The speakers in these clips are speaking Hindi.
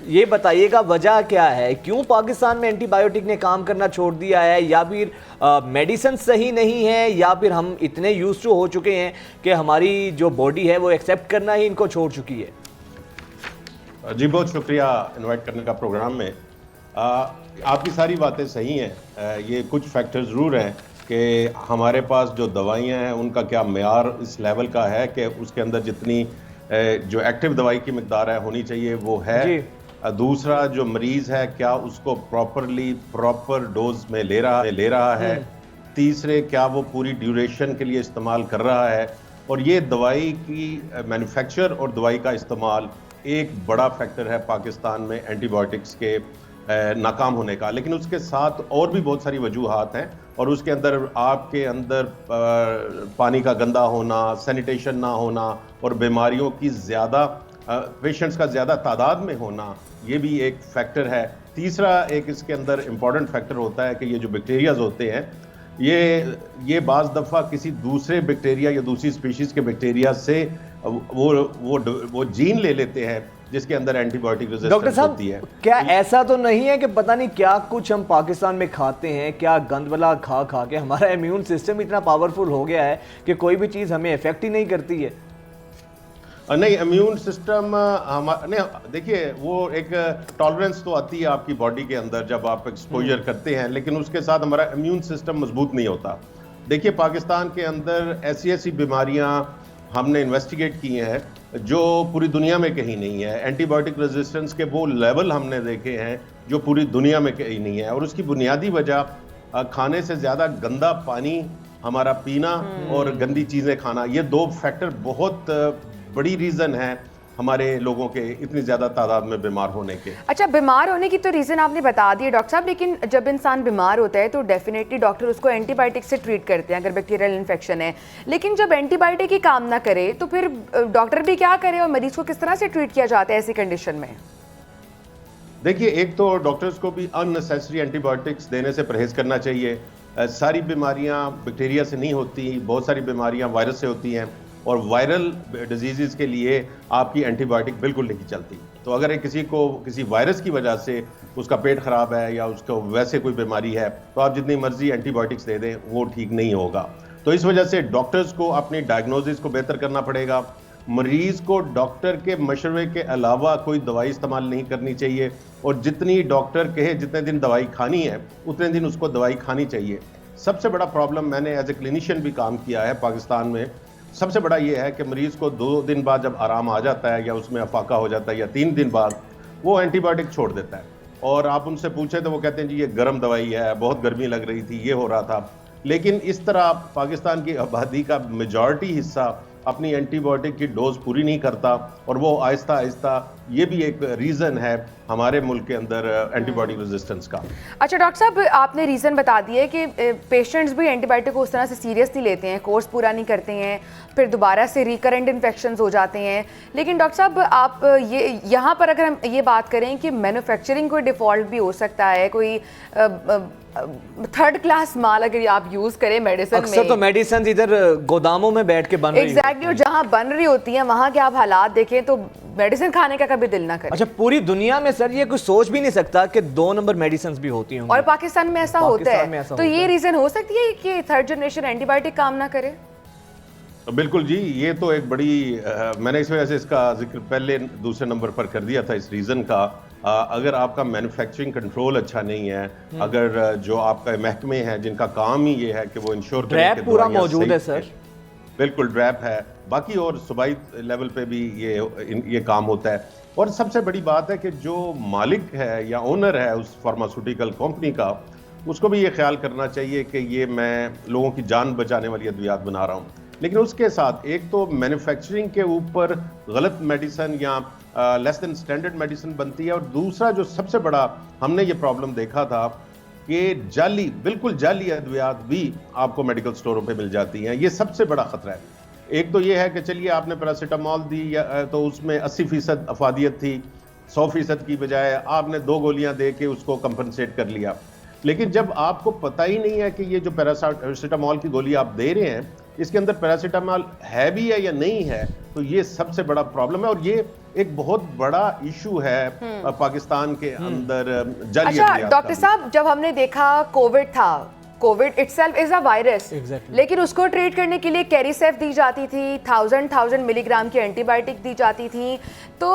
ये बताइएगा वजह क्या है, क्यों पाकिस्तान में एंटीबायोटिक ने काम करना छोड़ दिया है, या फिर मेडिसिन सही नहीं है, या फिर हम इतने यूज टू हो चुके हैं कि हमारी जो बॉडी है वो एक्सेप्ट करना ही इनको छोड़ चुकी है। जी बहुत शुक्रिया इनवाइट करने का प्रोग्राम में। आपकी सारी बातें सही हैं। ये कुछ फैक्टर ज़रूर हैं कि हमारे पास जो दवाइयाँ हैं उनका क्या मेयार इस लेवल का है कि उसके अंदर जितनी जो एक्टिव दवाई की मकदार है होनी चाहिए वो है। दूसरा, जो मरीज़ है क्या उसको प्रॉपर डोज में ले रहा है। तीसरे, क्या वो पूरी ड्यूरेशन के लिए इस्तेमाल कर रहा है। और ये दवाई की मैन्युफैक्चर और दवाई का इस्तेमाल एक बड़ा फैक्टर है पाकिस्तान में एंटीबायोटिक्स के नाकाम होने का। लेकिन उसके साथ और भी बहुत सारी वजूहात हैं, और उसके अंदर आपके अंदर पानी का गंदा होना, सैनिटेशन ना होना और बीमारियों की ज़्यादा पेशेंट्स का ज़्यादा तादाद में होना, ये भी एक फैक्टर है। तीसरा एक इसके अंदर इम्पॉर्टेंट फैक्टर होता है कि ये जो बैक्टीरियाज होते हैं ये बाज़ दफ़ा किसी दूसरे बैक्टीरिया या दूसरी स्पीशीज़ के बैक्टीरिया से वो जीन ले लेते हैं जिसके अंदर एंटीबायोटिक रेजिस्टेंस होती है। क्या ऐसा तो नहीं है कि पता नहीं क्या कुछ हम पाकिस्तान में खाते हैं, क्या गंदवला खा खा के हमारा इम्यून सिस्टम इतना पावरफुल हो गया है कि कोई भी चीज़ हमें इफेक्ट ही नहीं करती है? नहीं, इम्यून सिस्टम नहीं, देखिए वो एक टॉलरेंस तो आती है आपकी बॉडी के अंदर जब आप एक्सपोजर करते हैं, लेकिन उसके साथ हमारा इम्यून सिस्टम मजबूत नहीं होता। देखिए पाकिस्तान के अंदर ऐसी ऐसी बीमारियां हमने इन्वेस्टिगेट की हैं जो पूरी दुनिया में कहीं नहीं है। एंटीबायोटिक रेजिस्टेंस के वो लेवल हमने देखे हैं जो पूरी दुनिया में कहीं नहीं है, और उसकी बुनियादी वजह खाने से ज़्यादा गंदा पानी हमारा पीना और गंदी चीज़ें खाना, ये दो फैक्टर बहुत बड़ी रीज़न है हमारे लोगों के इतनी ज़्यादा तादाद में बीमार होने के। अच्छा, बीमार होने की तो रीज़न आपने बता दी डॉक्टर साहब, लेकिन जब इंसान बीमार होता है तो डेफिनेटली डॉक्टर उसको एंटीबायोटिक से ट्रीट करते हैं अगर बैक्टीरियल इन्फेक्शन है। लेकिन जब एंटीबायोटिक ही काम ना करे तो फिर डॉक्टर भी क्या करे और मरीज को किस तरह से ट्रीट किया जाता है ऐसी कंडीशन में? देखिए, एक तो डॉक्टर्स को भी अननेसेसरी एंटीबायोटिक्स देने से परहेज़ करना चाहिए। सारी बीमारियां बैक्टीरिया से नहीं होती, बहुत सारी बीमारियां वायरस से होती हैं, और वायरल डिजीज़ के लिए आपकी एंटीबायोटिक बिल्कुल नहीं चलती। तो अगर किसी को किसी वायरस की वजह से उसका पेट ख़राब है या उसको वैसे कोई बीमारी है तो आप जितनी मर्जी एंटीबायोटिक्स दे दें वो ठीक नहीं होगा। तो इस वजह से डॉक्टर्स को अपनी डायग्नोसिस को बेहतर करना पड़ेगा। मरीज़ को डॉक्टर के मशवरे के अलावा कोई दवाई इस्तेमाल नहीं करनी चाहिए, और जितनी डॉक्टर कहे जितने दिन दवाई खानी है उतने दिन उसको दवाई खानी चाहिए। सबसे बड़ा प्रॉब्लम, मैंने एज ए क्लिनिशियन भी काम किया है पाकिस्तान में, सबसे बड़ा ये है कि मरीज़ को 2 दिन बाद जब आराम आ जाता है या उसमें अफाका हो जाता है या 3 दिन बाद वो एंटीबायोटिक छोड़ देता है, और आप उनसे पूछे तो वो कहते हैं जी ये गर्म दवाई है, बहुत गर्मी लग रही थी, ये हो रहा था। लेकिन इस तरह पाकिस्तान की आबादी का मेजॉरिटी हिस्सा अपनी एंटीबायोटिक की डोज पूरी नहीं करता, और वो आहिस्ता आहिस्ता, ये भी एक रीज़न है हमारे मुल्क के अंदर एंटीबायोटिक रेजिस्टेंस का। अच्छा डॉक्टर साहब, आपने रीज़न बता दिया कि पेशेंट्स भी एंटीबायोटिक को उस तरह से सीरियस नहीं लेते हैं, कोर्स पूरा नहीं करते हैं, फिर दोबारा से रिकरेंट इन्फेक्शंस हो जाते हैं। लेकिन डॉक्टर साहब, आप ये यहाँ पर अगर हम ये बात करें कि मैन्युफैक्चरिंग कोई डिफ़ॉल्ट भी हो सकता है, कोई थर्ड क्लास माल अगर आप यूज करें मेडिसिन में, तो मेडिसिन इधर गोदामों में बैठ के बन रही एग्जैक्टली, और जहां बन रही होती हैं वहां के आप हालात देखें तो मेडिसिन खाने का कभी दिल ना करे। अच्छा, पूरी दुनिया में सर ये कुछ सोच भी नहीं सकता कि 2 नंबर मेडिसिन भी होती हैं, और पाकिस्तान में ऐसा होता है। तो ये रीजन हो सकती है कि थर्ड जनरेशन एंटीबायोटिक काम ना करे? बिल्कुल जी, ये तो एक बड़ी मैंने इस वजह से इसका जिक्र पहले दूसरे नंबर पर कर दिया था इस रीज़न का। अगर आपका मैन्युफैक्चरिंग कंट्रोल अच्छा नहीं है, अगर जो आपका महकमे हैं जिनका काम ही ये है कि वो इंश्योर करें कि पूरा मौजूद है सर, बिल्कुल ड्रैप है, बाकी और सूबाई लेवल पे भी ये काम होता है। और सबसे बड़ी बात है कि जो मालिक है या ओनर है उस फार्मास्यूटिकल कंपनी का, उसको भी ये ख्याल करना चाहिए कि ये मैं लोगों की जान बचाने वाली अद्वियात बना रहा हूँ। लेकिन उसके साथ एक तो मैन्युफैक्चरिंग के ऊपर गलत मेडिसिन या लेस देन स्टैंडर्ड मेडिसिन बनती है, और दूसरा जो सबसे बड़ा हमने ये प्रॉब्लम देखा था कि बिल्कुल जाली अद्वियात भी आपको मेडिकल स्टोरों पे मिल जाती हैं। ये सबसे बड़ा खतरा है। एक तो ये है कि चलिए आपने पैरासीटामोल दी तो उसमें 80% अफादियत थी, 100% की बजाय आपने 2 गोलियां दे के उसको कंपनसेट कर लिया। लेकिन जब आपको पता ही नहीं है कि ये जो पैरासीटामोल की गोली आप दे रहे हैं इसके अंदर पैरासीटामोल है भी है या नहीं है, तो ये सबसे बड़ा प्रॉब्लम है और ये एक बहुत बड़ा इशू है पाकिस्तान के अंदर जाली अच्छा अद्वियात डॉक्टर का। साहब, जब हमने देखा कोविड था, Covid itself is a virus, Exactly. लेकिन उसको ट्रीट करने के लिए कैरीसेफ दी जाती थी, 1000 मिलीग्राम की एंटीबायोटिक दी जाती थी। तो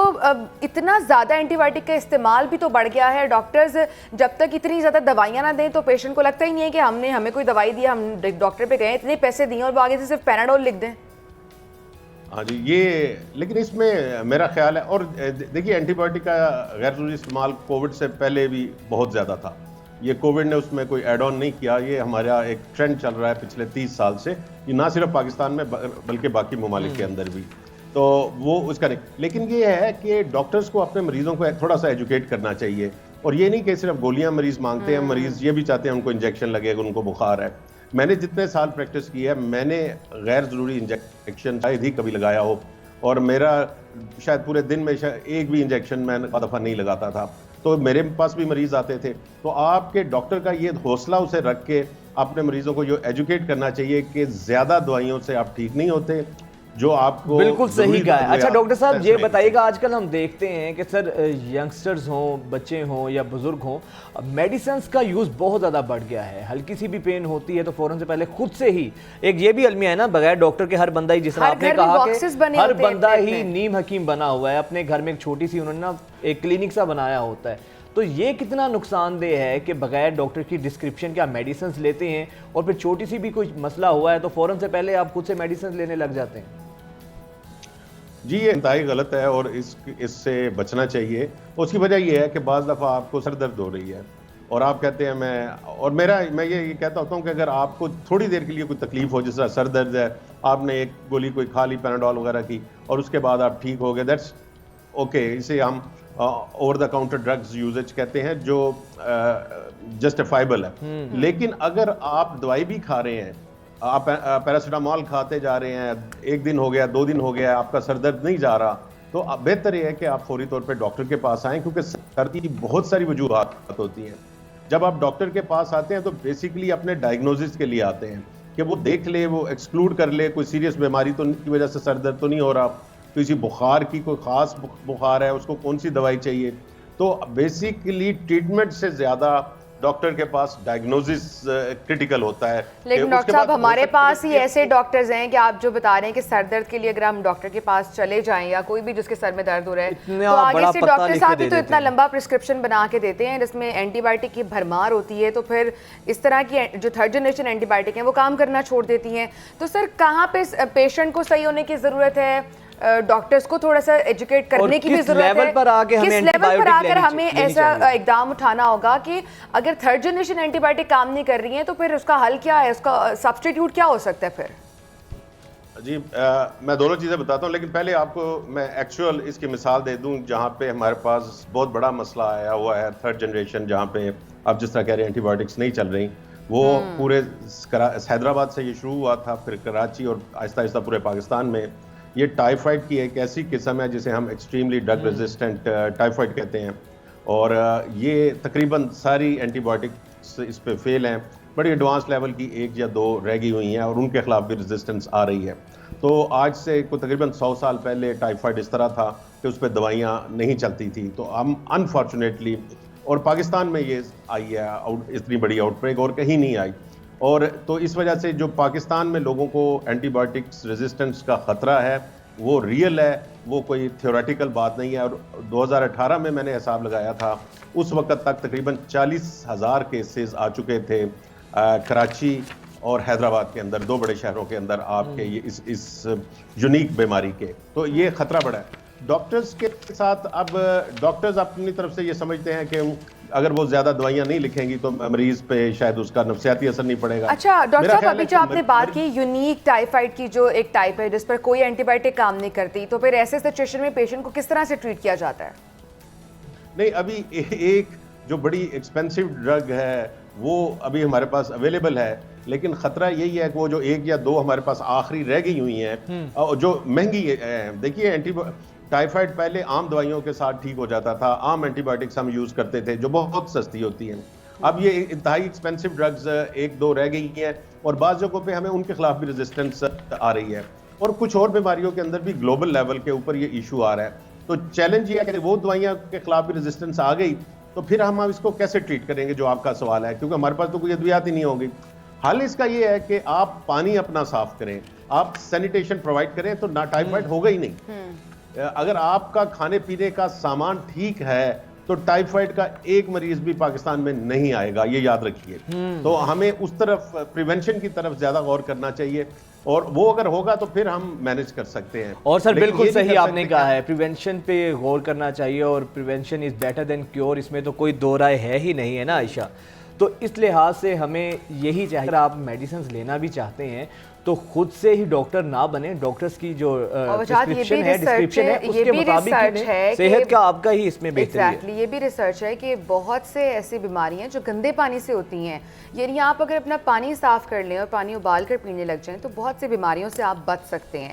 इतना ज़्यादा एंटीबायोटिक का इस्तेमाल भी तो बढ़ गया है। डॉक्टर्स जब तक इतनी ज़्यादा दवाइयाँ ना दें तो पेशेंट को लगता ही नहीं है कि हमें कोई दवाई दी, हम डॉक्टर पे गए, इतने पैसे दिए और वो आगे से सिर्फ पैराडोल लिख दें। हाँ जी, ये लेकिन इसमें मेरा ख्याल है, और देखिए एंटीबायोटिक का गैर ज़रूरी इस्तेमाल कोविड से पहले भी बहुत ज़्यादा था। ये कोविड ने उसमें कोई एड ऑन नहीं किया, ये हमारा एक ट्रेंड चल रहा है पिछले 30 साल से, ये ना सिर्फ पाकिस्तान में बल्कि बाकी ममालिक के अंदर भी, तो वो उसका नहीं। लेकिन ये है कि डॉक्टर्स को अपने मरीजों को थोड़ा सा एजुकेट करना चाहिए, और ये नहीं कि सिर्फ गोलियां मरीज मांगते हैं, मरीज ये भी चाहते हैं उनको इंजेक्शन लगे, उनको बुखार है। मैंने जितने साल प्रैक्टिस की है, मैंने गैर ज़रूरी इंजेक्शन शायद ही कभी लगाया हो, और मेरा शायद पूरे दिन में एक भी इंजेक्शन मैं दफ़ा नहीं लगाता था। तो मेरे पास भी मरीज आते थे। तो आपके डॉक्टर का ये हौसला उसे रख के अपने मरीजों को जो एजुकेट करना चाहिए कि ज़्यादा दवाइयों से आप ठीक नहीं होते, जो आपको बिल्कुल सही कहा है। अच्छा डॉक्टर साहब, ये बताइएगा, बताइएगा, आजकल हम देखते हैं कि सर यंगस्टर्स हों, बच्चे हों या बुजुर्ग हों, मेडिसिन्स का यूज़ बहुत ज़्यादा बढ़ गया है। हल्की सी भी पेन होती है तो फ़ौरन से पहले खुद से ही, एक ये भी अलमिया है ना, बगैर डॉक्टर के हर बंदा ही, जिस तरह आपने कहा कि हर बंदा ही नीम हकीम बना हुआ है, अपने घर में एक छोटी सी उन्होंने ना एक क्लिनिक सा बनाया होता है। तो ये कितना नुकसानदेह है कि बगैर डॉक्टर की डिस्क्रिप्शन के आप मेडिसिन लेते हैं और फिर छोटी सी भी कोई मसला हुआ है तो फ़ौरन से पहले आप खुद से मेडिसिन लेने लग जाते हैं। जी ये इंतहाई गलत है और इससे बचना चाहिए। उसकी वजह यह है कि बाज़ दफ़ा आपको सर दर्द हो रही है और आप कहते हैं मैं ये कहता होता हूँ कि अगर आपको थोड़ी देर के लिए कोई तकलीफ हो, जिस तरह सर दर्द है, आपने एक गोली कोई खा ली पैराडोल वगैरह की और उसके बाद आप ठीक हो गए, दैट्स ओके। इसे हम over the counter drugs usage कहते हैं, जो जस्टिफाइबल है। लेकिन अगर आप दवाई भी खा रहे हैं, आप पैरासीटामोल खाते जा रहे हैं, 1 दिन हो गया, 2 दिन हो गया, आपका सर दर्द नहीं जा रहा, तो बेहतर ये है कि आप फौरी तौर पे डॉक्टर के पास आएं, क्योंकि सर्दी की बहुत सारी वजूहात होती हैं। जब आप डॉक्टर के पास आते हैं तो बेसिकली अपने डायग्नोसिस के लिए आते हैं कि वो देख ले, वो एक्सक्लूड कर ले कोई सीरियस बीमारी तो की वजह से सर दर्द तो नहीं हो रहा, किसी बुखार की कोई ख़ास बुखार है, उसको कौन सी दवाई चाहिए। तो बेसिकली ट्रीटमेंट से ज़्यादा डॉक्टर के पास डायग्नोसिस क्रिटिकल होता है। लेकिन डॉक्टर साहब, हमारे पास ही ऐसे डॉक्टर्स हैं कि आप जो बता रहे हैं कि सर दर्द के लिए अगर हम डॉक्टर के पास चले जाएं या कोई भी जिसके सर में दर्द हो रहा है तो आगे से डॉक्टर साहब ही तो इतना लंबा प्रिस्क्रिप्शन बना के देते हैं जिसमें एंटीबायोटिक की भरमार होती है, तो फिर इस तरह की जो 3rd जनरेशन एंटीबायोटिक हैं वो काम करना छोड़ देती हैं। तो सर कहाँ पे पेशेंट को सही होने की ज़रूरत है, डॉक्टर्स को थोड़ा सा एजुकेट करने की भी जरूरत है, किस लेवल पर आकर हमें ऐसा इकदाम उठाना होगा कि अगर 3rd जनरेशन एंटीबायोटिक काम नहीं कर रही है तो फिर उसका हल क्या है, उसका सब्स्टिट्यूट क्या हो सकता है फिर? जी मैं दोनों चीज़ें बताता हूँ, लेकिन पहले आपको मैं एक्चुअल इसकी मिसाल दे दूँ जहाँ पे हमारे पास बहुत बड़ा मसला आया हुआ है 3rd जनरेशन, जहाँ पे आप जिस तरह कह रहे हैं एंटीबायोटिक्स नहीं चल रही, वो पूरे हैदराबाद से ये शुरू हुआ था, फिर कराची और आहिस्ता आहिस्ता पूरे पाकिस्तान में। ये टाइफाइड की एक ऐसी किस्म है जिसे हम एक्सट्रीमली ड्रग रेजिस्टेंट टाइफाइड कहते हैं, और ये तकरीबन सारी एंटीबायोटिक्स इस पे फेल हैं। बड़ी एडवांस लेवल की 1 या 2 रह गई हुई हैं और उनके खिलाफ भी रेजिस्टेंस आ रही है। तो आज से तकरीबन 100 साल पहले टाइफाइड इस तरह था कि उस पर दवाइयाँ नहीं चलती थी। तो हम अनफॉर्चुनेटली, और पाकिस्तान में ये आई है इतनी बड़ी आउटब्रेक और कहीं नहीं आई, और तो इस वजह से जो पाकिस्तान में लोगों को एंटीबायोटिक्स रेजिस्टेंस का ख़तरा है वो रियल है, वो कोई थ्योरेटिकल बात नहीं है। और 2018 में मैंने हिसाब लगाया था, उस वक्त तक तकरीबन 40,000 केसेस आ चुके थे कराची और हैदराबाद के अंदर, 2 बड़े शहरों के अंदर आपके ये इस यूनिक बीमारी के। तो ये ख़तरा बड़ा है। डॉक्टर्स के साथ अब डॉक्टर्स अपनी तरफ से ये समझते हैं कि अगर वो ज्यादा दवाइयां नहीं लिखेंगी तो मरीज पे शायद उसका नफ्सियाती असर नहीं पड़ेगा। अच्छा डॉक्टर साहब, अभी जो आपने बात की यूनिक टाइफाइड की, जो एक टाइप है जिस पर कोई एंटीबायोटिक काम नहीं करती, तो फिर ऐसे सिचुएशन में पेशेंट को किस तरह से ट्रीट किया जाता है? नहीं, अभी एक जो बड़ी एक्सपेंसिव ड्रग है वो अभी हमारे पास अवेलेबल है, लेकिन खतरा यही है कि वो जो 1 या 2 हमारे पास आखिरी रह गई हुई हैं जो महंगी है। देखिए टाइफाइड पहले आम दवाइयों के साथ ठीक हो जाता था, आम एंटीबायोटिक्स हम यूज़ करते थे जो बहुत सस्ती होती हैं, अब ये इंतहाई एक्सपेंसिव ड्रग्स एक दो रह गई हैं और बाज़ जगहों पे हमें उनके खिलाफ भी रेजिस्टेंस आ रही है, और कुछ और बीमारियों के अंदर भी ग्लोबल लेवल के ऊपर ये इशू आ रहा है। तो चैलेंज ये है कि वो दवाइयाँ के खिलाफ भी रेजिस्टेंस आ गई तो फिर हम इसको कैसे ट्रीट करेंगे, जो आपका सवाल है, क्योंकि हमारे पास तो कोई अद्वियात ही नहीं होगी। हल इसका ये है कि आप पानी अपना साफ करें, आप सैनिटेशन प्रोवाइड करें, तो ना टाइफाइड होगा ही नहीं। अगर आपका खाने पीने का सामान ठीक है तो टाइफाइड का एक मरीज भी पाकिस्तान में नहीं आएगा, ये याद रखिए। तो हमें उस तरफ प्रिवेंशन की तरफ ज्यादा गौर करना चाहिए, और वो अगर होगा तो फिर हम मैनेज कर सकते हैं। और सर लेकिन बिल्कुल ये नहीं सही कर आपने सकते कहा है, प्रिवेंशन पे गौर करना चाहिए, और prevention is better than cure, इसमें तो कोई दो राय है ही नहीं, है ना आयशा। तो इस लिहाज से हमें यही चाहिए, अगर आप मेडिसिन लेना भी चाहते हैं तो खुद से ही डॉक्टर ना बने, डॉक्टर्स की जो प्रिस्क्रिप्शन है, डिस्क्रिप्शन है, उसके मुताबिक ही लें। सेहत का आपका ही इसमें बेहतरी है। एग्जैक्टली, ये भी रिसर्च है कि बहुत से ऐसी बीमारियां जो गंदे पानी से होती हैं, यानी आप अगर अपना पानी साफ कर लें और पानी उबाल कर पीने लग जाएं तो बहुत सी बीमारियों से आप बच सकते हैं।